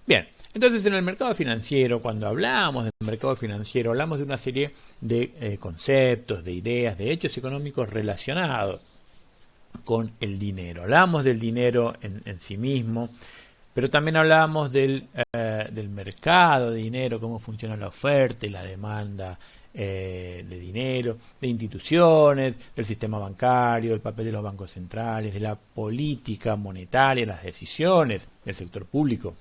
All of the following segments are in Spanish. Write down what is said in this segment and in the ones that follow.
Bien, entonces en el mercado financiero, cuando hablamos del mercado financiero, hablamos de una serie de conceptos, de ideas, de hechos económicos relacionados con el dinero. Hablamos del dinero en sí mismo, pero también hablamos del mercado de dinero, cómo funciona la oferta y la demanda de dinero, de instituciones, del sistema bancario, el papel de los bancos centrales, de la política monetaria, las decisiones del sector público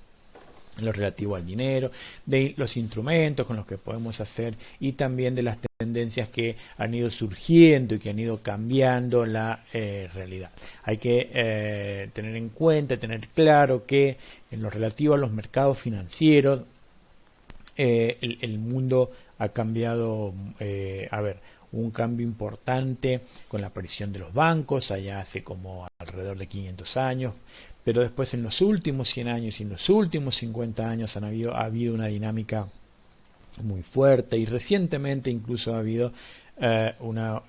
en lo relativo al dinero, de los instrumentos con los que podemos hacer y también de las tendencias que han ido surgiendo y que han ido cambiando la realidad. Hay que tener en cuenta, tener claro que en lo relativo a los mercados financieros, el mundo ha cambiado, un cambio importante con la aparición de los bancos, allá hace como alrededor de 500 años, pero después en los últimos 100 años y en los últimos 50 años ha habido una dinámica muy fuerte y recientemente incluso ha habido una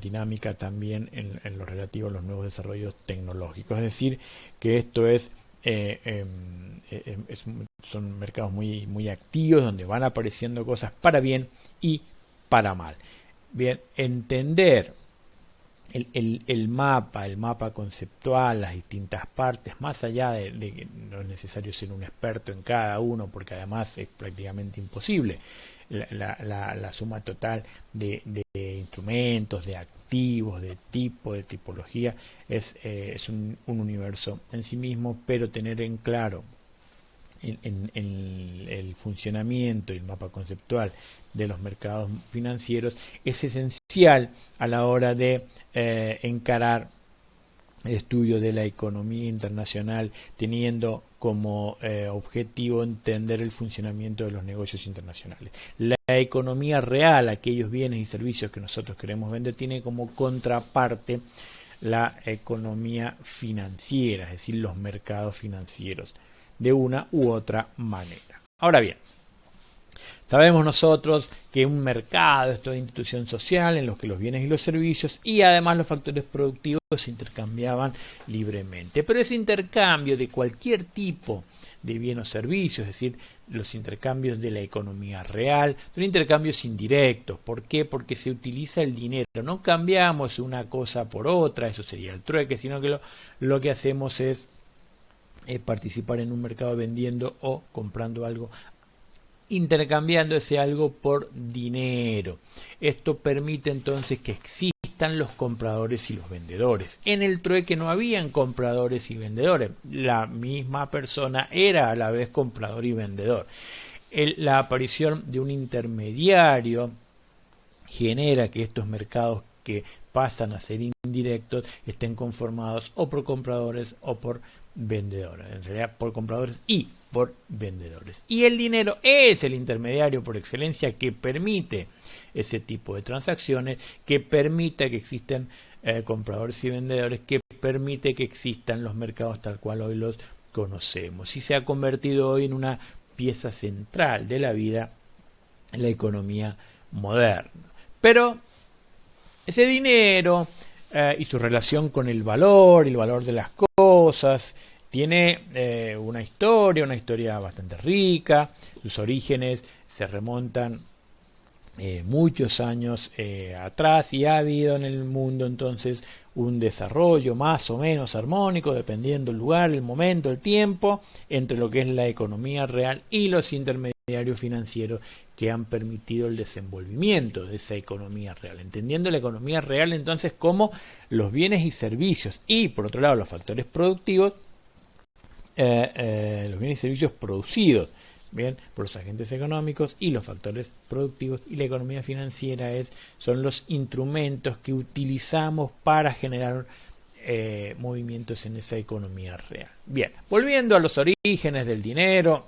dinámica también en lo relativo a los nuevos desarrollos tecnológicos. Es decir, que esto son mercados muy activos donde van apareciendo cosas para bien y para mal. Bien, entender el mapa conceptual, las distintas partes, más allá de que no es necesario ser un experto en cada uno, porque además es prácticamente imposible la suma total de instrumentos, de activos, de tipo, de tipología, es un universo en sí mismo, pero tener en claro en el funcionamiento y el mapa conceptual de los mercados financieros es esencial a la hora de encarar el estudio de la economía internacional, teniendo como objetivo entender el funcionamiento de los negocios internacionales. La economía real, aquellos bienes y servicios que nosotros queremos vender, tiene como contraparte la economía financiera, es decir, los mercados financieros, de una u otra manera. Ahora bien, sabemos nosotros que un mercado es toda institución social en los que los bienes y los servicios y además los factores productivos se intercambiaban libremente. Pero ese intercambio de cualquier tipo de bien o servicio, es decir, los intercambios de la economía real, son intercambios indirectos. ¿Por qué? Porque se utiliza el dinero. No cambiamos una cosa por otra, eso sería el trueque, sino que lo que hacemos es participar en un mercado vendiendo o comprando algo, intercambiando ese algo por dinero. Esto permite entonces que existan los compradores y los vendedores. En el trueque no habían compradores y vendedores. La misma persona era a la vez comprador y vendedor. La aparición de un intermediario genera que estos mercados que pasan a ser indirectos estén conformados o por compradores o por vendedores, en realidad por compradores y por vendedores. Y el dinero es el intermediario por excelencia que permite ese tipo de transacciones, que permite que existan compradores y vendedores, que permite que existan los mercados tal cual hoy los conocemos. Y se ha convertido hoy en una pieza central de la vida en la economía moderna. Pero ese dinero y su relación con el valor de las cosas tiene una historia bastante rica. Sus orígenes se remontan muchos años atrás y ha habido en el mundo entonces un desarrollo más o menos armónico, dependiendo el lugar, el momento, el tiempo, entre lo que es la economía real y los intermediarios financieros que han permitido el desenvolvimiento de esa economía real, entendiendo la economía real entonces como los bienes y servicios y por otro lado los factores productivos, los bienes y servicios producidos bien por los agentes económicos y los factores productivos, y la economía financiera son los instrumentos que utilizamos para generar movimientos en esa economía real. Bien, volviendo a los orígenes del dinero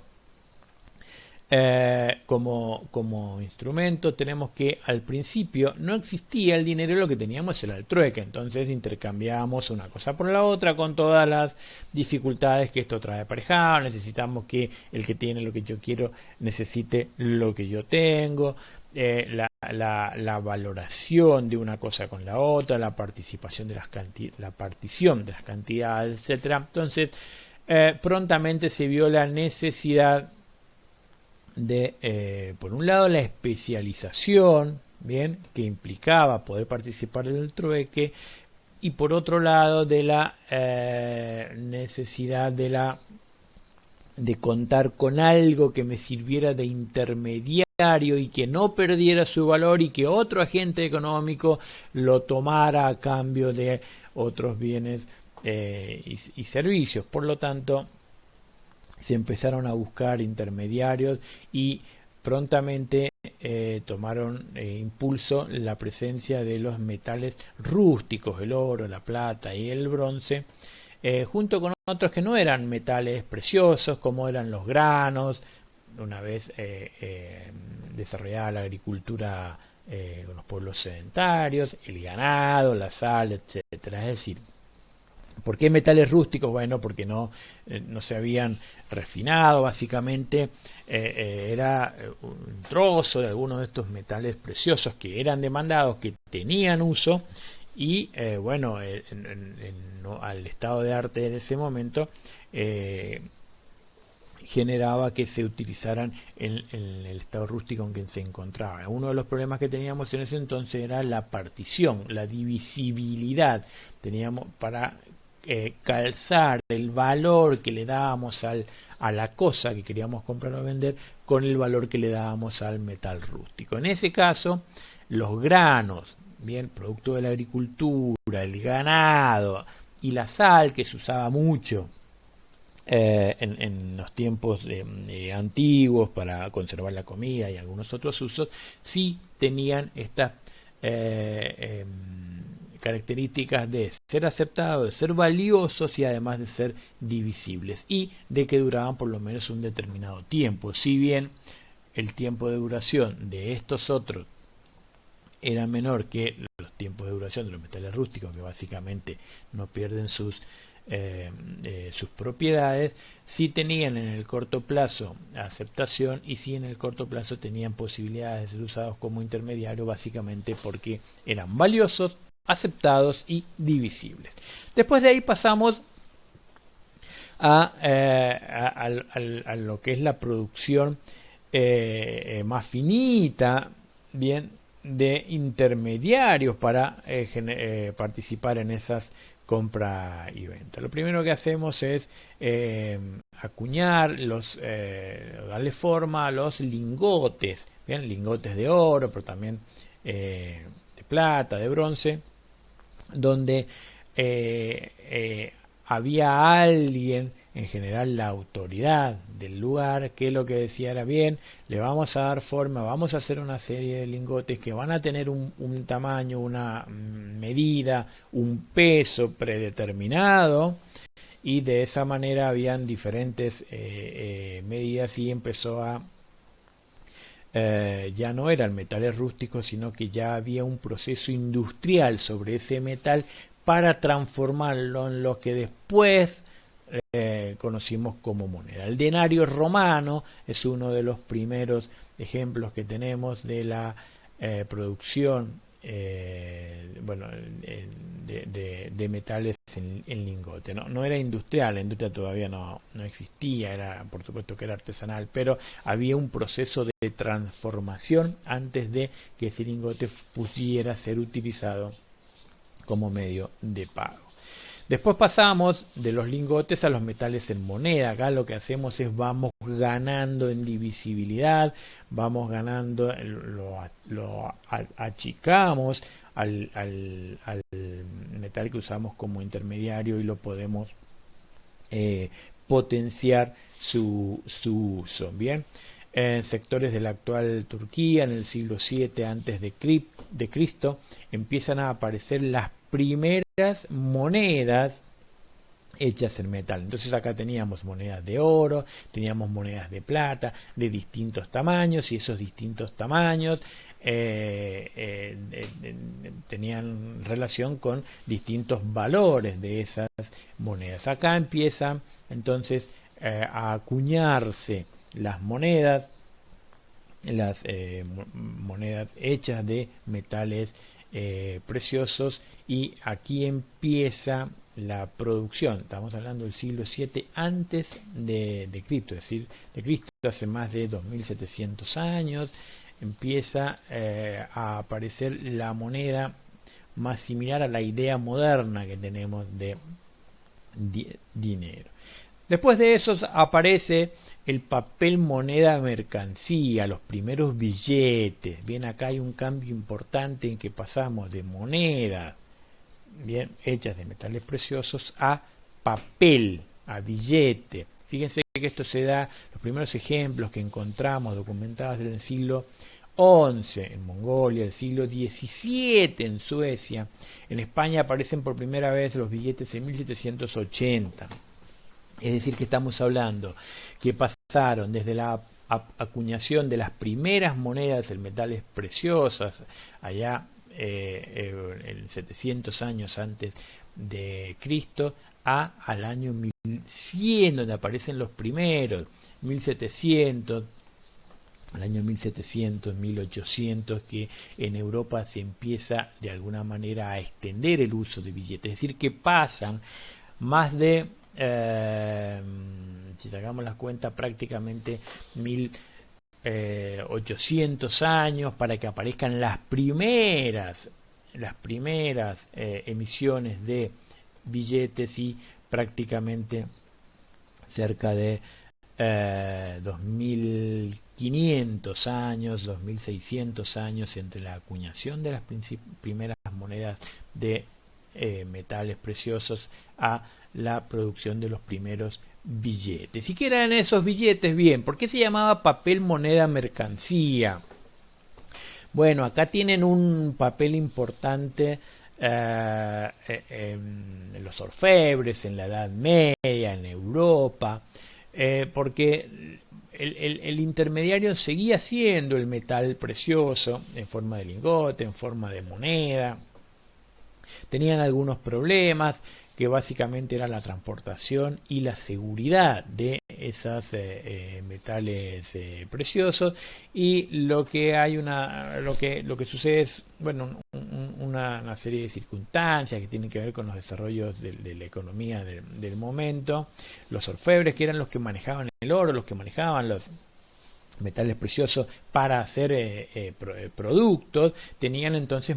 como instrumento, tenemos que al principio no existía el dinero, lo que teníamos era el trueque, entonces intercambiábamos una cosa por la otra con todas las dificultades que esto trae aparejado. Necesitamos que el que tiene lo que yo quiero necesite lo que yo tengo, la valoración de una cosa con la otra, la participación de la partición de las cantidades, etcétera. Entonces prontamente se vio la necesidad de, por un lado, la especialización, bien, que implicaba poder participar del trueque, y por otro lado, de la necesidad de contar con algo que me sirviera de intermediario y que no perdiera su valor y que otro agente económico lo tomara a cambio de otros bienes y servicios. Por lo tanto, se empezaron a buscar intermediarios y prontamente tomaron impulso la presencia de los metales rústicos, el oro, la plata y el bronce, junto con otros que no eran metales preciosos, como eran los granos, una vez desarrollada la agricultura con los pueblos sedentarios, el ganado, la sal, etcétera. Es decir, ¿por qué metales rústicos? Bueno, porque no se habían refinado, básicamente era un trozo de algunos de estos metales preciosos que eran demandados, que tenían uso, y bueno, al estado de arte en ese momento generaba que se utilizaran en el estado rústico en que se encontraba. Uno de los problemas que teníamos en ese entonces era la partición, la divisibilidad. Teníamos para calzar el valor que le dábamos a la cosa que queríamos comprar o vender con el valor que le dábamos al metal rústico. En ese caso, los granos, bien, producto de la agricultura, el ganado y la sal, que se usaba mucho en los tiempos antiguos para conservar la comida y algunos otros usos, sí tenían estas eh, características de ser aceptados, de ser valiosos y además de ser divisibles y de que duraban por lo menos un determinado tiempo. Si bien el tiempo de duración de estos otros era menor que los tiempos de duración de los metales rústicos, que básicamente no pierden sus propiedades, sí tenían en el corto plazo aceptación y sí en el corto plazo tenían posibilidades de ser usados como intermediario, básicamente porque eran valiosos, aceptados y divisibles. Después de ahí pasamos a lo que es la producción más finita, bien, de intermediarios para participar en esas compra y venta. Lo primero que hacemos es acuñar darle forma a los lingotes, bien, lingotes de oro, pero también de plata, de bronce, donde había alguien, en general la autoridad del lugar, que lo que decía era: bien, le vamos a dar forma, vamos a hacer una serie de lingotes que van a tener un tamaño, una medida, un peso predeterminado, y de esa manera habían diferentes medidas y empezó a ya no eran metales rústicos, sino que ya había un proceso industrial sobre ese metal para transformarlo en lo que después conocimos como moneda. El denario romano es uno de los primeros ejemplos que tenemos de la producción bueno, de metales en lingote. No era industrial, la industria todavía no existía, era, por supuesto que era artesanal, pero había un proceso de transformación antes de que ese lingote pudiera ser utilizado como medio de pago. Después pasamos de los lingotes a los metales en moneda. Acá lo que hacemos es vamos ganando en divisibilidad, vamos ganando, lo achicamos al metal que usamos como intermediario y lo podemos potenciar su uso. Bien, en sectores de la actual Turquía, en el siglo VII antes de Cristo, empiezan a aparecer las primeras monedas hechas en metal. Entonces acá teníamos monedas de oro, teníamos monedas de plata de distintos tamaños, y esos distintos tamaños tenían relación con distintos valores de esas monedas. Acá empiezan entonces a acuñarse las monedas monedas hechas de metales preciosos, y aquí empieza la producción, estamos hablando del siglo VII antes de Cristo, es decir, de Cristo hace más de 2700 años, empieza a aparecer la moneda más similar a la idea moderna que tenemos de dinero. Después de eso aparece el papel moneda mercancía, los primeros billetes. Bien, acá hay un cambio importante en que pasamos de monedas, bien, hechas de metales preciosos, a papel, a billete. Fíjense que esto se da, los primeros ejemplos que encontramos documentados en el siglo XI en Mongolia, el siglo XVII en Suecia. En España aparecen por primera vez los billetes en 1780. Es decir, que estamos hablando que pasaron desde la acuñación de las primeras monedas en metales preciosos, allá en 700 años antes de Cristo, al año 1100, donde aparecen los primeros, 1700, al año 1700, 1800, que en Europa se empieza de alguna manera a extender el uso de billetes. Es decir, que pasan más de, si sacamos las cuentas, prácticamente 1800 años para que aparezcan las primeras emisiones de billetes, y prácticamente cerca de 2500 años, 2600 años entre la acuñación de las primeras monedas de metales preciosos a la producción de los primeros billetes. ¿Y qué eran esos billetes? Bien, ¿por qué se llamaba papel moneda mercancía? Bueno, acá tienen un papel importante en los orfebres, en la Edad Media, en Europa, porque el intermediario seguía siendo el metal precioso en forma de lingote, en forma de moneda. Tenían algunos problemas, que básicamente era la transportación y la seguridad de esos metales preciosos, y lo que sucede es, bueno, una serie de circunstancias que tienen que ver con los desarrollos de la economía del momento. Los orfebres, que eran los que manejaban el oro, los que manejaban los metales preciosos para hacer productos, tenían entonces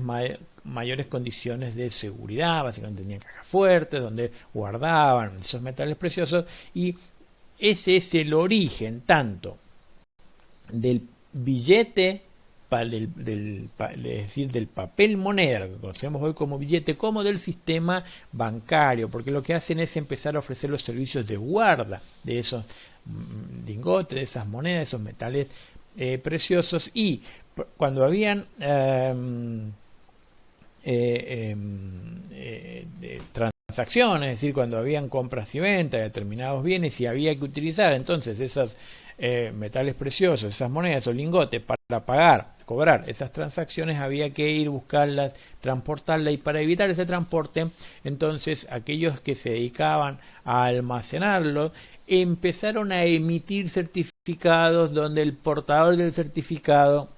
mayores condiciones de seguridad. Básicamente tenían cajas fuertes donde guardaban esos metales preciosos, y ese es el origen tanto del billete, es decir, del papel moneda, lo que conocemos hoy como billete, como del sistema bancario, porque lo que hacen es empezar a ofrecer los servicios de guarda de esos lingotes, de esas monedas, esos metales preciosos. Y cuando habían transacciones, es decir, cuando habían compras y ventas de determinados bienes y había que utilizar entonces esos metales preciosos, esas monedas, esos lingotes, para cobrar esas transacciones, había que ir buscarlas, transportarlas, y para evitar ese transporte, entonces aquellos que se dedicaban a almacenarlos empezaron a emitir certificados donde el portador del certificado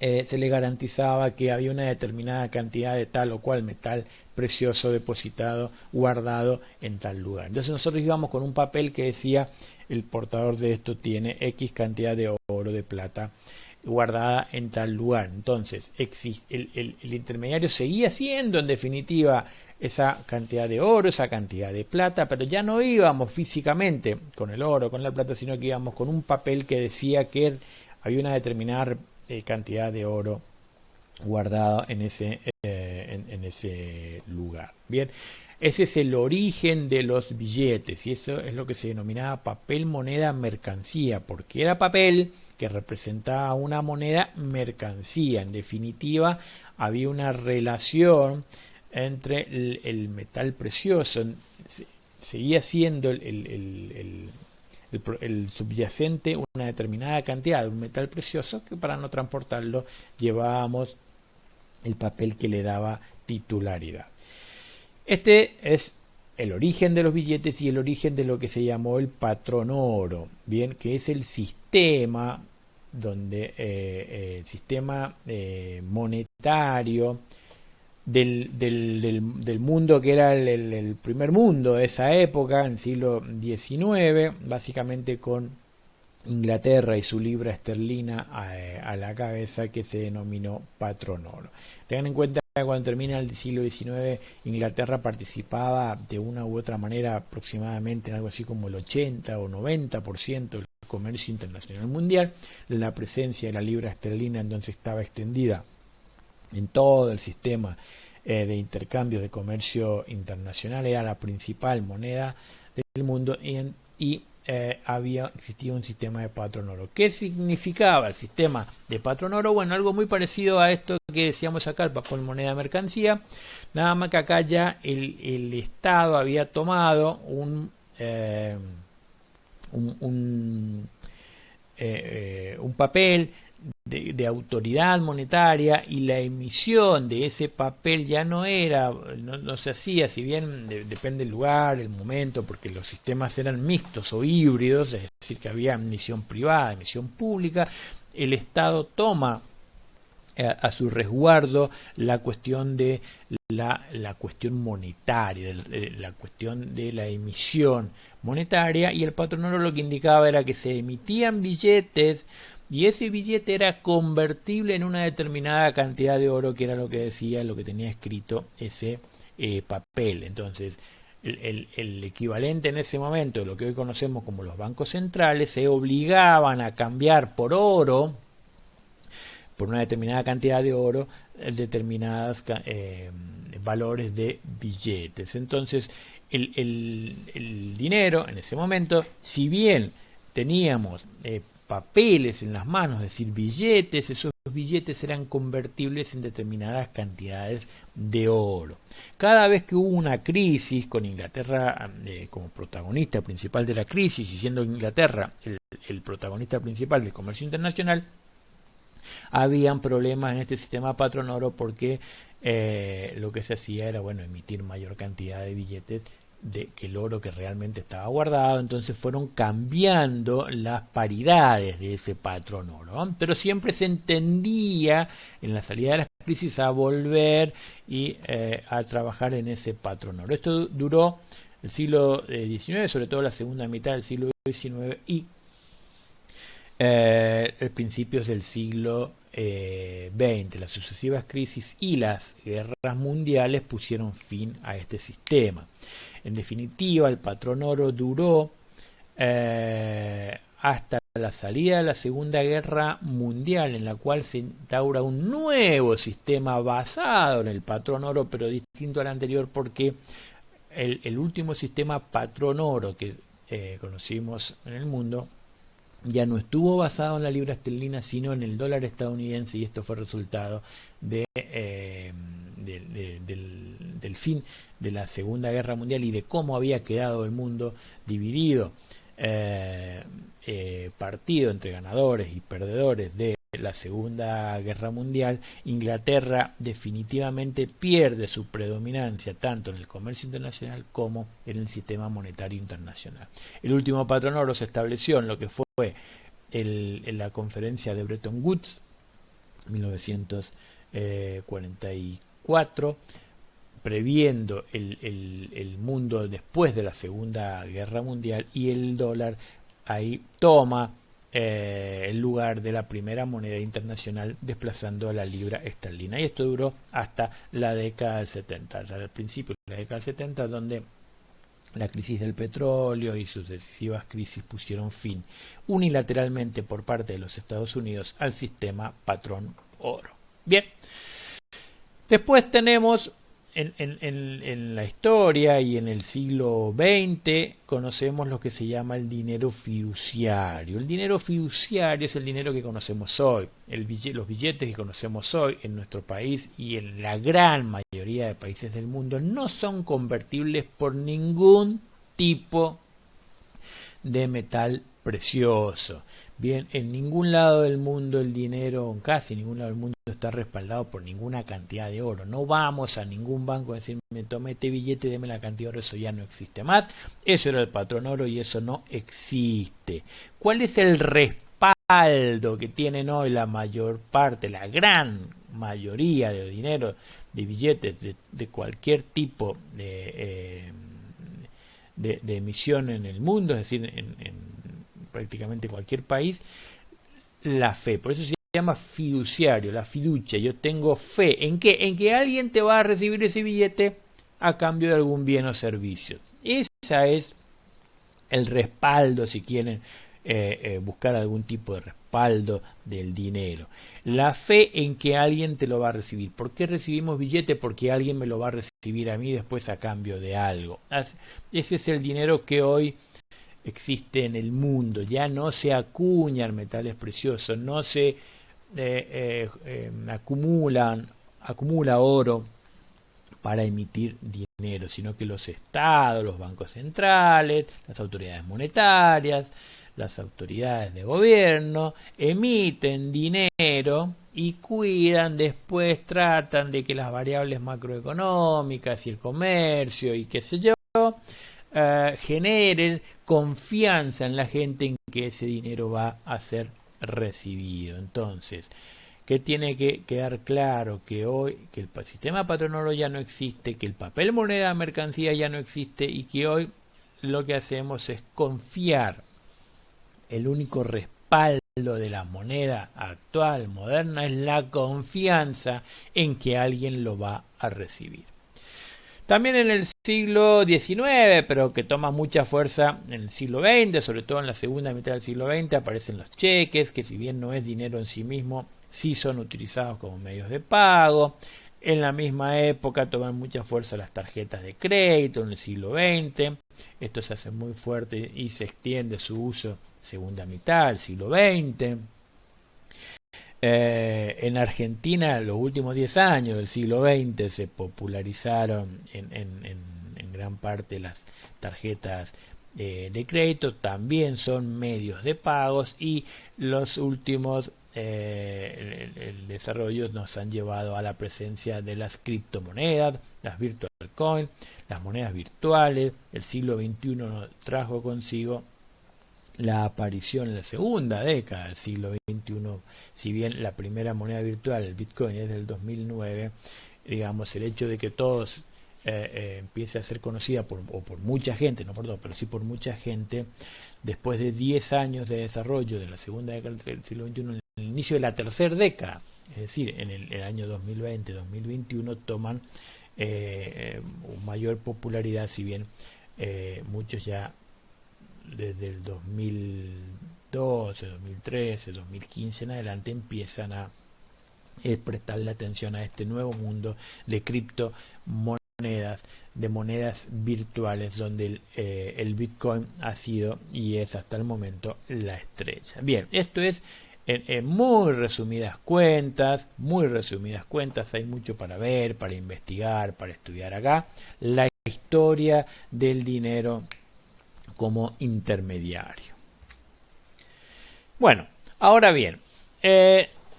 se le garantizaba que había una determinada cantidad de tal o cual metal precioso depositado, guardado en tal lugar. Entonces nosotros íbamos con un papel que decía: el portador de esto tiene X cantidad de oro, de plata, guardada en tal lugar. Entonces el intermediario seguía siendo, en definitiva, esa cantidad de oro, esa cantidad de plata, pero ya no íbamos físicamente con el oro, con la plata, sino que íbamos con un papel que decía que había una determinada cantidad de oro guardada en ese lugar. Bien, ese es el origen de los billetes, y eso es lo que se denominaba papel moneda mercancía, porque era papel que representaba una moneda mercancía. En definitiva, había una relación entre el metal precioso, seguía siendo el subyacente una determinada cantidad de un metal precioso, que para no transportarlo llevábamos el papel que le daba titularidad. Este es el origen de los billetes y el origen de lo que se llamó el patrón oro, bien, que es el sistema donde el sistema monetario del mundo que era el primer mundo de esa época, en el siglo XIX, básicamente con Inglaterra y su libra esterlina a la cabeza, que se denominó patrón oro. Tengan en cuenta que cuando termina el siglo XIX, Inglaterra participaba de una u otra manera aproximadamente en algo así como el 80 o 90% del comercio internacional mundial. La presencia de la libra esterlina entonces estaba extendida en todo el sistema de intercambio de comercio internacional, era la principal moneda del mundo y había existido un sistema de patrón oro. ¿Qué significaba el sistema de patrón oro? Bueno, algo muy parecido a esto que decíamos acá, el papel moneda de mercancía, nada más que acá ya el Estado había tomado un papel de autoridad monetaria, y la emisión de ese papel ya no se hacía, si bien depende del lugar, el momento, porque los sistemas eran mixtos o híbridos, es decir, que había emisión privada, emisión pública. El Estado toma a su resguardo la cuestión de la cuestión monetaria, la cuestión de la emisión monetaria, y el patrón oro lo que indicaba era que se emitían billetes y ese billete era convertible en una determinada cantidad de oro, que era lo que decía, lo que tenía escrito ese papel. Entonces, el equivalente en ese momento de lo que hoy conocemos como los bancos centrales se obligaban a cambiar por oro, por una determinada cantidad de oro, determinados valores de billetes. Entonces, el dinero en ese momento, si bien teníamos papeles en las manos, es decir, billetes, esos billetes eran convertibles en determinadas cantidades de oro. Cada vez que hubo una crisis, con Inglaterra como protagonista principal de la crisis, y siendo Inglaterra el protagonista principal del comercio internacional, habían problemas en este sistema patrón oro, porque lo que se hacía era, bueno, emitir mayor cantidad de billetes que el oro que realmente estaba guardado. Entonces fueron cambiando las paridades de ese patrón oro, ¿no? Pero siempre se entendía en la salida de las crisis a volver y a trabajar en ese patrón oro. Esto duró el siglo XIX, sobre todo la segunda mitad del siglo XIX y principios del siglo XX. Las sucesivas crisis y las guerras mundiales pusieron fin a este sistema. En definitiva, el patrón oro duró hasta la salida de la Segunda Guerra Mundial, en la cual se instaura un nuevo sistema basado en el patrón oro, pero distinto al anterior, porque el último sistema patrón oro que conocimos en el mundo ya no estuvo basado en la libra esterlina, sino en el dólar estadounidense, y esto fue resultado del fin de la Segunda Guerra Mundial y de cómo había quedado el mundo dividido, partido entre ganadores y perdedores de la Segunda Guerra Mundial. Inglaterra definitivamente pierde su predominancia tanto en el comercio internacional como en el sistema monetario internacional. El último patrón oro se estableció en lo que fue en la conferencia de Bretton Woods, 1944, previendo el mundo después de la Segunda Guerra Mundial, y el dólar ahí toma el lugar de la primera moneda internacional, desplazando a la libra esterlina. Y esto duró hasta la década del 70, al principio de la década del 70, donde la crisis del petróleo y sucesivas crisis pusieron fin unilateralmente por parte de los Estados Unidos al sistema patrón oro. Bien, después tenemos en la historia y en el siglo XX conocemos lo que se llama el dinero fiduciario. El dinero fiduciario es el dinero que conocemos hoy. Los billetes que conocemos hoy en nuestro país y en la gran mayoría de países del mundo no son convertibles por ningún tipo de metal precioso. Bien, en ningún lado del mundo el dinero, casi ningún lado del mundo, está respaldado por ninguna cantidad de oro. No vamos a ningún banco a decir, me tomé este billete, deme la cantidad de oro. Eso ya no existe más. Eso era el patrón oro y eso no existe. ¿Cuál es el respaldo que tienen hoy la mayor parte, la gran mayoría de dinero, de billetes de cualquier tipo de emisión en el mundo, es decir, en prácticamente cualquier país, la fe. Por eso se llama fiduciario, la fiducia. Yo tengo fe. ¿En qué? En que alguien te va a recibir ese billete a cambio de algún bien o servicio. Esa es el respaldo, si quieren buscar algún tipo de respaldo del dinero. La fe en que alguien te lo va a recibir. ¿Por qué recibimos billete? Porque alguien me lo va a recibir a mí después a cambio de algo. Ese es el dinero que hoy existe en el mundo. Ya no se acuñan metales preciosos, no se acumula oro para emitir dinero, sino que los estados, los bancos centrales, las autoridades monetarias, las autoridades de gobierno emiten dinero y cuidan, después tratan de que las variables macroeconómicas y el comercio y qué sé yo, generen confianza en la gente en que ese dinero va a ser recibido. Entonces, ¿qué tiene que quedar claro? Que hoy que el sistema patronal ya no existe, que el papel moneda mercancía ya no existe y que hoy lo que hacemos es confiar. El único respaldo de la moneda actual, moderna, es la confianza en que alguien lo va a recibir. También en el siglo XIX, pero que toma mucha fuerza en el siglo XX, sobre todo en la segunda mitad del siglo XX, aparecen los cheques, que si bien no es dinero en sí mismo, sí son utilizados como medios de pago. En la misma época toman mucha fuerza las tarjetas de crédito en el siglo XX. Esto se hace muy fuerte y se extiende su uso segunda mitad del siglo XX. En Argentina, los últimos 10 años del siglo XX se popularizaron en gran parte las tarjetas de crédito, también son medios de pagos y los últimos el desarrollo nos han llevado a la presencia de las criptomonedas, las virtual coins, las monedas virtuales. El siglo XXI trajo consigo la aparición en la segunda década del siglo XXI, si bien la primera moneda virtual, el Bitcoin, es del 2009, digamos, el hecho de que todos empiece a ser conocida por mucha gente, no por todos, pero sí por mucha gente, después de 10 años de desarrollo de la segunda década del siglo XXI, en el inicio de la tercera década, es decir, en el año 2020-2021, toman mayor popularidad, si bien muchos ya desde el 2012, 2013, 2015 en adelante empiezan a prestarle atención a este nuevo mundo de criptomonedas, de monedas virtuales, donde el Bitcoin ha sido y es hasta el momento la estrella. Bien, esto es en muy resumidas cuentas, hay mucho para ver, para investigar, para estudiar acá, la historia del dinero como intermediario. Bueno, ahora bien,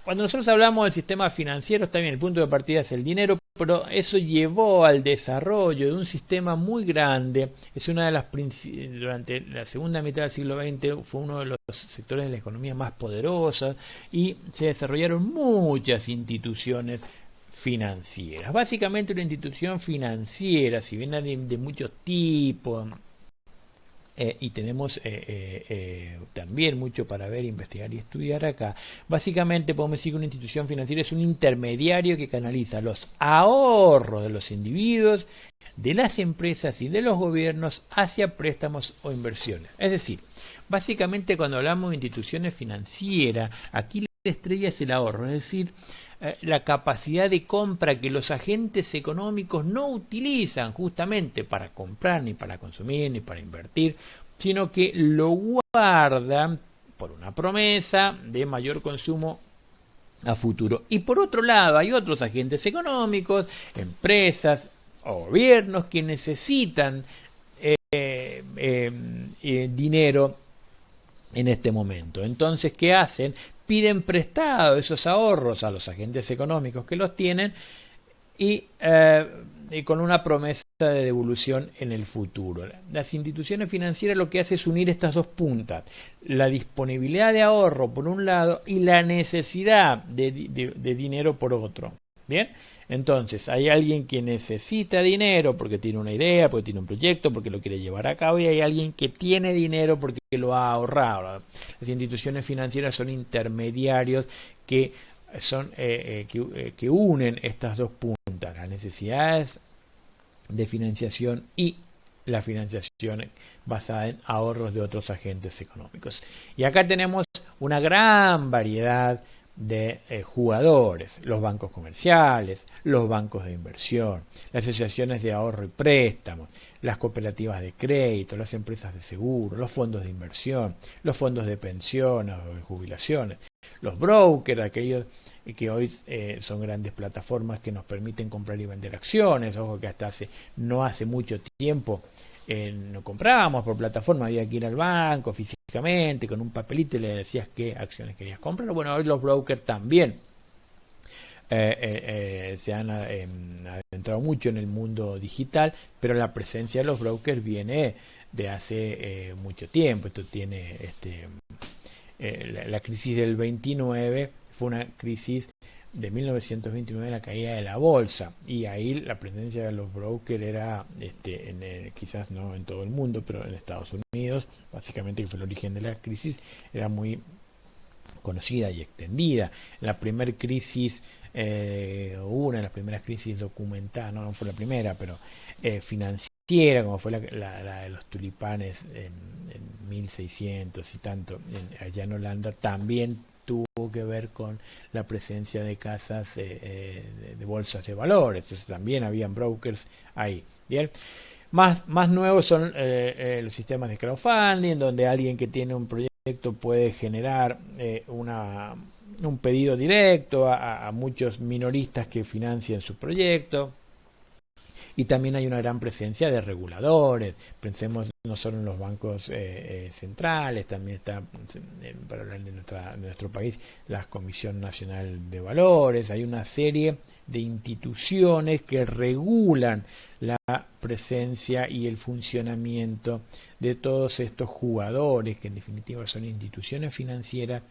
cuando nosotros hablamos del sistema financiero, está bien, el punto de partida es el dinero, pero eso llevó al desarrollo de un sistema muy grande. Es una de las durante la segunda mitad del siglo XX fue uno de los sectores de la economía más poderosos y se desarrollaron muchas instituciones financieras. Básicamente una institución financiera, si bien hay de muchos tipos, y tenemos también mucho para ver, investigar y estudiar acá. Básicamente podemos decir que una institución financiera es un intermediario que canaliza los ahorros de los individuos, de las empresas y de los gobiernos hacia préstamos o inversiones. Es decir, básicamente cuando hablamos de instituciones financieras, aquí la estrella es el ahorro, es decir, la capacidad de compra que los agentes económicos no utilizan justamente para comprar, ni para consumir, ni para invertir, sino que lo guardan por una promesa de mayor consumo a futuro. Y por otro lado, hay otros agentes económicos, empresas o gobiernos que necesitan dinero en este momento. Entonces, ¿qué hacen? Piden prestado esos ahorros a los agentes económicos que los tienen y con una promesa de devolución en el futuro. Las instituciones financieras lo que hace es unir estas dos puntas, la disponibilidad de ahorro por un lado y la necesidad de dinero por otro. Bien, entonces hay alguien que necesita dinero porque tiene una idea, porque tiene un proyecto, porque lo quiere llevar a cabo, y hay alguien que tiene dinero porque lo ha ahorrado. Las instituciones financieras son intermediarios que que unen estas dos puntas, las necesidades de financiación y la financiación basada en ahorros de otros agentes económicos. Y acá tenemos una gran variedad de jugadores, los bancos comerciales, los bancos de inversión, las asociaciones de ahorro y préstamos, las cooperativas de crédito, las empresas de seguro, los fondos de inversión, los fondos de pensiones o de jubilaciones, los brokers, aquellos que hoy son grandes plataformas que nos permiten comprar y vender acciones. Ojo que hasta no hace mucho tiempo no comprábamos por plataforma, había que ir al banco físicamente con un papelito y le decías qué acciones querías comprar. Bueno, hoy los brokers también se han adentrado mucho en el mundo digital, pero la presencia de los brokers viene de hace mucho tiempo. Esto tiene la crisis del 29 fue una crisis de 1929, la caída de la bolsa, y ahí la presencia de los brokers era quizás no en todo el mundo, pero en Estados Unidos, básicamente, que fue el origen de la crisis, era muy conocida y extendida. La primera crisis, una de las primeras crisis documentadas, no fue la primera, pero financiera, como fue la de los tulipanes en 1600 y tanto, allá en Holanda, también tuvo que ver con la presencia de casas de bolsas de valores. Entonces también habían brokers ahí. Bien, más nuevos son los sistemas de crowdfunding, donde alguien que tiene un proyecto puede generar un pedido directo a muchos minoristas que financian su proyecto. Y también hay una gran presencia de reguladores. Pensemos no solo en los bancos centrales, también está, para hablar de nuestro país, la Comisión Nacional de Valores. Hay una serie de instituciones que regulan la presencia y el funcionamiento de todos estos jugadores, que en definitiva son instituciones financieras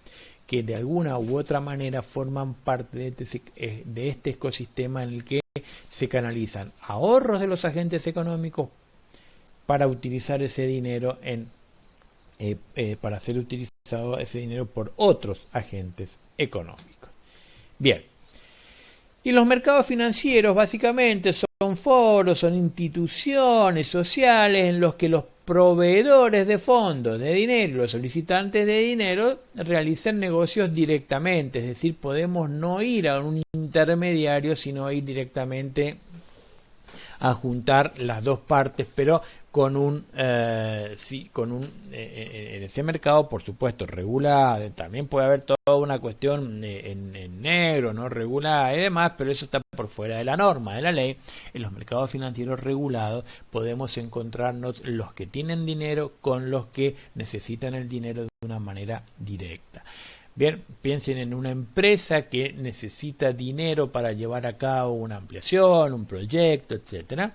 que de alguna u otra manera forman parte de este ecosistema en el que se canalizan ahorros de los agentes económicos para utilizar ese dinero para ser utilizado ese dinero por otros agentes económicos. Bien, y los mercados financieros básicamente son foros, son instituciones sociales en los que los proveedores de fondos de dinero y los solicitantes de dinero realizan negocios directamente, es decir, podemos no ir a un intermediario, sino ir directamente a juntar las dos partes, pero en ese mercado, por supuesto, regulado. También puede haber toda una cuestión en negro, no regulada y demás, pero eso está por fuera de la norma, de la ley. En los mercados financieros regulados podemos encontrarnos los que tienen dinero con los que necesitan el dinero de una manera directa. Bien, piensen en una empresa que necesita dinero para llevar a cabo una ampliación, un proyecto, etcétera.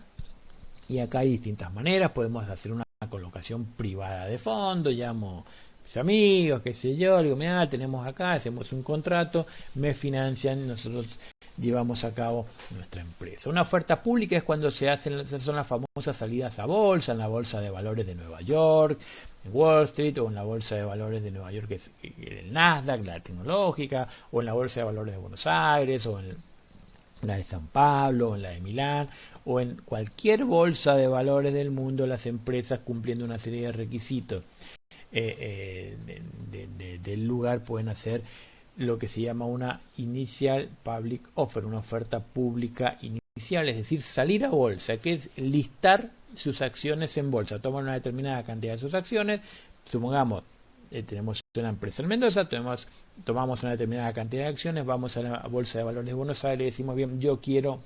Y acá hay distintas maneras. Podemos hacer una colocación privada de fondos, llamo a mis amigos, qué sé yo, digo, mira, tenemos acá, hacemos un contrato, me financian, nosotros llevamos a cabo nuestra empresa. Una oferta pública es cuando son las famosas salidas a bolsa, en la bolsa de valores de Nueva York, en Wall Street, o en la bolsa de valores de Nueva York, que es el Nasdaq, la tecnológica, o en la bolsa de valores de Buenos Aires, o en la de San Pablo, o en la de Milán, o en cualquier bolsa de valores del mundo. Las empresas, cumpliendo una serie de requisitos del lugar, pueden hacer lo que se llama una initial public offer, una oferta pública inicial, es decir, salir a bolsa, que es listar sus acciones en bolsa. Toman una determinada cantidad de sus acciones, supongamos tenemos una empresa en Mendoza, tomamos una determinada cantidad de acciones, vamos a la Bolsa de Valores de Buenos Aires y decimos, bien, yo quiero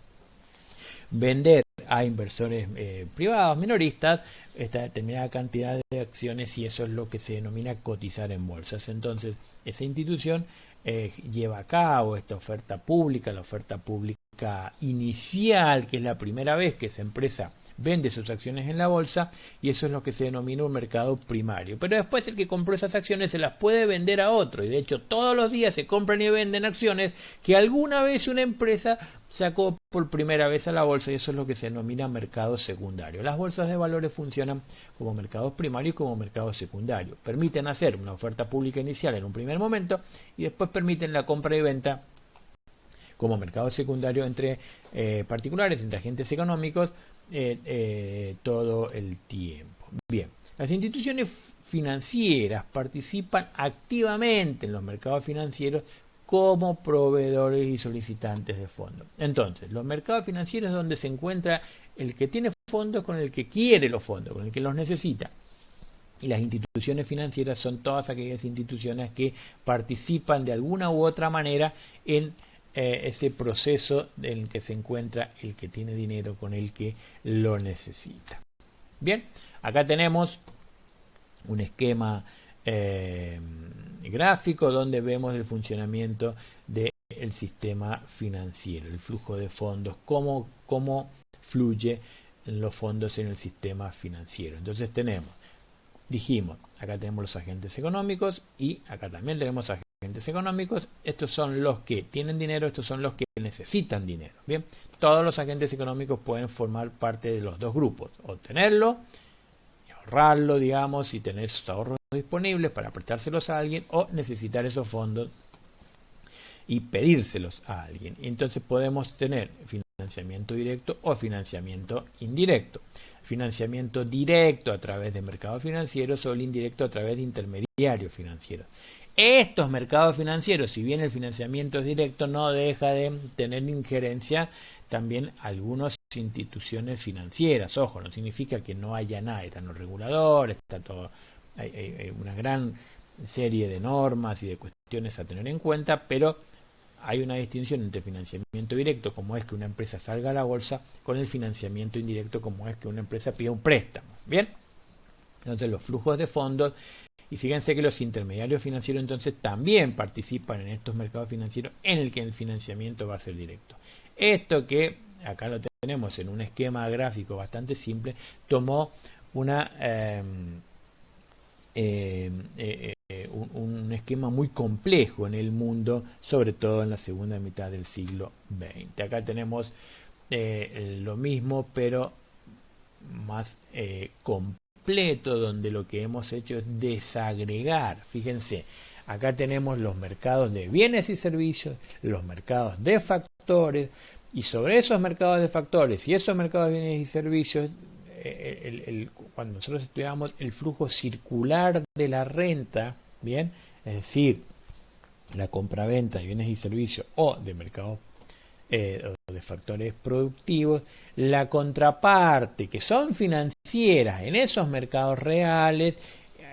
vender a inversores privados, minoristas, esta determinada cantidad de acciones, y eso es lo que se denomina cotizar en bolsas. Entonces, esa institución lleva a cabo esta oferta pública, la oferta pública inicial, que es la primera vez que esa empresa vende sus acciones en la bolsa y eso es lo que se denomina un mercado primario. Pero después el que compró esas acciones se las puede vender a otro y de hecho todos los días se compran y venden acciones que alguna vez una empresa sacó por primera vez a la bolsa y eso es lo que se denomina mercado secundario. Las bolsas de valores funcionan como mercados primarios y como mercados secundarios. Permiten hacer una oferta pública inicial en un primer momento y después permiten la compra y venta como mercado secundario entre particulares, entre agentes económicos, todo el tiempo. Bien, las instituciones financieras participan activamente en los mercados financieros como proveedores y solicitantes de fondos. Entonces, los mercados financieros es donde se encuentra el que tiene fondos con el que quiere los fondos, con el que los necesita. Y las instituciones financieras son todas aquellas instituciones que participan de alguna u otra manera en ese proceso en el que se encuentra el que tiene dinero con el que lo necesita. Bien, acá tenemos un esquema gráfico donde vemos el funcionamiento del sistema financiero, el flujo de fondos, cómo fluye los fondos en el sistema financiero. Entonces dijimos, acá tenemos los agentes económicos y acá también tenemos agentes económicos. Estos son los que tienen dinero, estos son los que necesitan dinero. Bien, todos los agentes económicos pueden formar parte de los dos grupos, obtenerlo, ahorrarlo, digamos, y tener sus ahorros disponibles para prestárselos a alguien o necesitar esos fondos y pedírselos a alguien. Entonces podemos tener financiamiento directo o financiamiento indirecto. Financiamiento directo a través de mercados financieros o el indirecto a través de intermediarios financieros. Estos mercados financieros, si bien el financiamiento es directo, no deja de tener injerencia también algunas instituciones financieras. Ojo, no significa que no haya nada, están los reguladores, está todo, hay una gran serie de normas y de cuestiones a tener en cuenta, pero hay una distinción entre financiamiento directo, como es que una empresa salga a la bolsa, con el financiamiento indirecto, como es que una empresa pida un préstamo. Bien, entonces los flujos de fondos, y fíjense que los intermediarios financieros entonces también participan en estos mercados financieros en el que el financiamiento va a ser directo. Esto que acá lo tenemos en un esquema gráfico bastante simple, tomó una un esquema muy complejo en el mundo, sobre todo en la segunda mitad del siglo XX. Acá tenemos lo mismo, pero más completo, donde lo que hemos hecho es desagregar. Fíjense, acá tenemos los mercados de bienes y servicios, los mercados de factores, y sobre esos mercados de factores y esos mercados de bienes y servicios, cuando nosotros estudiamos el flujo circular de la renta, bien, es decir, la compraventa de bienes y servicios o de mercados o de factores productivos, la contraparte que son financieras en esos mercados reales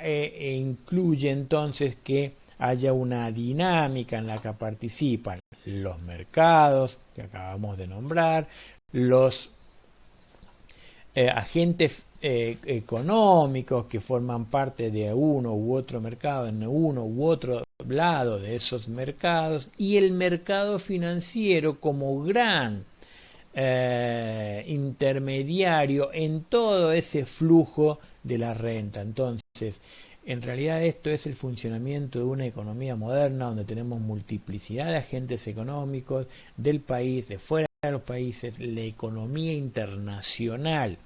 incluye entonces que haya una dinámica en la que participan los mercados que acabamos de nombrar, los agentes económicos que forman parte de uno u otro mercado, en uno u otro lado de esos mercados, y el mercado financiero como gran intermediario en todo ese flujo de la renta. Entonces, en realidad esto es el funcionamiento de una economía moderna donde tenemos multiplicidad de agentes económicos del país, de fuera de los países. La economía internacional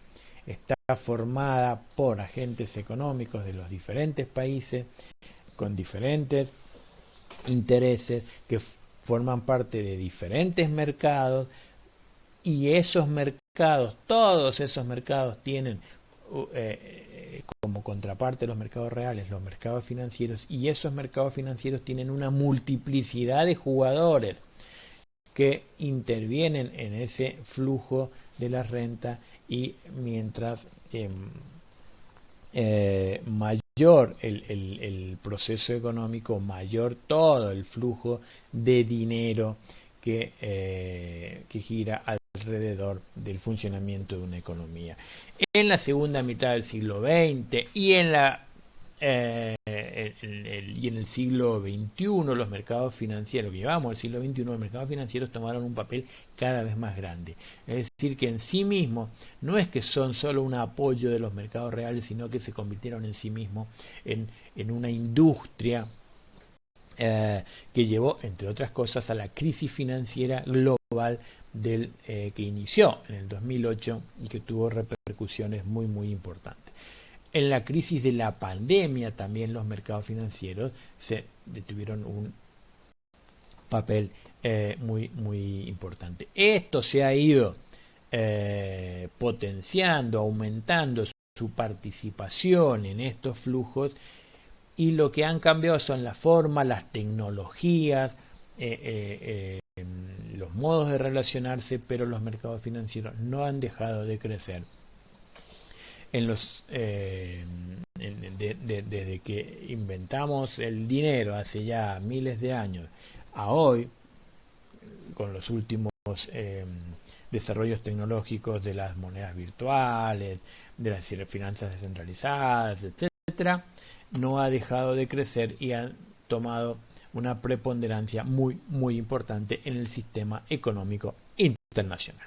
está formada por agentes económicos de los diferentes países con diferentes intereses que forman parte de diferentes mercados, y esos mercados, todos esos mercados tienen como contraparte los mercados reales, los mercados financieros, y esos mercados financieros tienen una multiplicidad de jugadores que intervienen en ese flujo de la renta, y mientras mayor el proceso económico, mayor todo el flujo de dinero que gira alrededor del funcionamiento de una economía. En la segunda mitad del siglo XX y en la y en el siglo XXI los mercados financieros, que llevamos al siglo XXI, los mercados financieros tomaron un papel cada vez más grande. Es decir, que en sí mismos no es que son solo un apoyo de los mercados reales, sino que se convirtieron en sí mismos en una industria que llevó, entre otras cosas, a la crisis financiera global que inició en el 2008 y que tuvo repercusiones muy, muy importantes. En la crisis de la pandemia también los mercados financieros se detuvieron un papel muy, muy importante. Esto se ha ido potenciando, aumentando su participación en estos flujos, y lo que han cambiado son la forma, las tecnologías, los modos de relacionarse, pero los mercados financieros no han dejado de crecer en desde que inventamos el dinero hace ya miles de años a hoy, con los últimos desarrollos tecnológicos de las monedas virtuales, de las finanzas descentralizadas, etcétera, no ha dejado de crecer y ha tomado una preponderancia muy, muy importante en el sistema económico internacional.